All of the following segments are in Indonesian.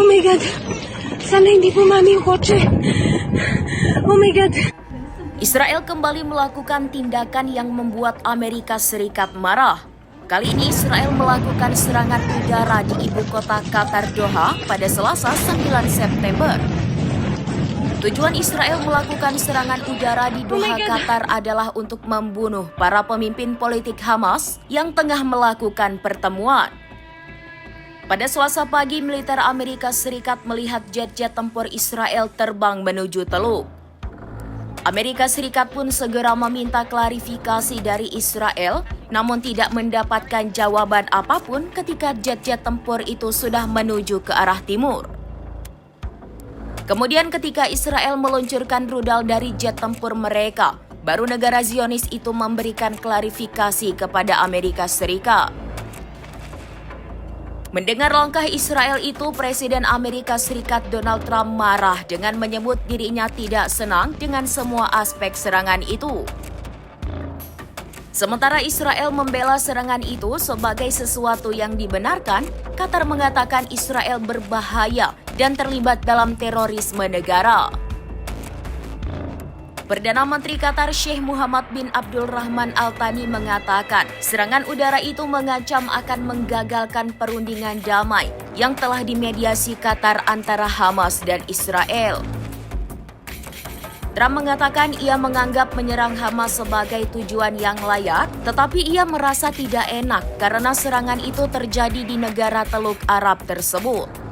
my God. Sana hindi pumani yung kotse. Oh my God. Israel kembali melakukan tindakan yang membuat Amerika Serikat marah. Kali ini Israel melakukan serangan udara di ibu kota Qatar Doha pada Selasa 9 September. Tujuan Israel melakukan serangan udara di Doha, Qatar adalah untuk membunuh para pemimpin politik Hamas yang tengah melakukan pertemuan. Pada Selasa pagi, militer Amerika Serikat melihat jet-jet tempur Israel terbang menuju Teluk. Amerika Serikat pun segera meminta klarifikasi dari Israel, namun tidak mendapatkan jawaban apapun ketika jet-jet tempur itu sudah menuju ke arah timur. Kemudian ketika Israel meluncurkan rudal dari jet tempur mereka, baru negara Zionis itu memberikan klarifikasi kepada Amerika Serikat. Mendengar langkah Israel itu, Presiden Amerika Serikat Donald Trump marah dengan menyebut dirinya tidak senang dengan semua aspek serangan itu. Sementara Israel membela serangan itu sebagai sesuatu yang dibenarkan, Qatar mengatakan Israel berbahaya dan terlibat dalam terorisme negara. Perdana Menteri Qatar Sheikh Muhammad bin Abdul Rahman Al Thani mengatakan serangan udara itu mengancam akan menggagalkan perundingan damai yang telah dimediasi Qatar antara Hamas dan Israel. Trump mengatakan ia menganggap menyerang Hamas sebagai tujuan yang layak, tetapi ia merasa tidak enak karena serangan itu terjadi di negara Teluk Arab tersebut.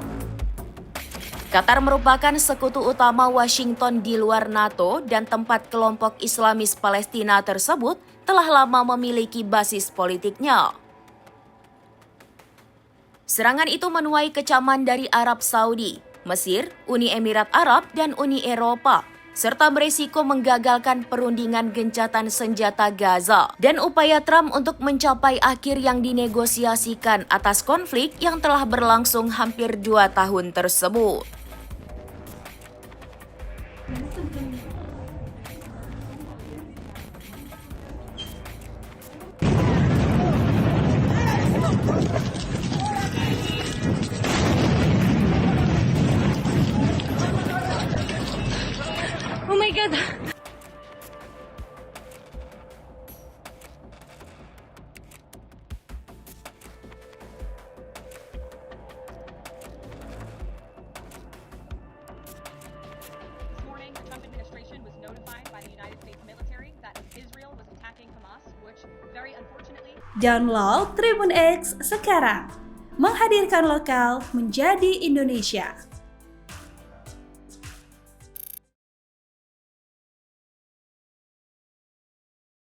Qatar merupakan sekutu utama Washington di luar NATO dan tempat kelompok Islamis Palestina tersebut telah lama memiliki basis politiknya. Serangan itu menuai kecaman dari Arab Saudi, Mesir, Uni Emirat Arab, dan Uni Eropa, serta beresiko menggagalkan perundingan gencatan senjata Gaza dan upaya Trump untuk mencapai akhir yang dinegosiasikan atas konflik yang telah berlangsung hampir 2 tahun tersebut. Oh my God. This morning, the Trump administration was notified by the United States military that Israel was attacking Hamas, which very unfortunately... Download Tribun X sekarang, menghadirkan lokal menjadi Indonesia.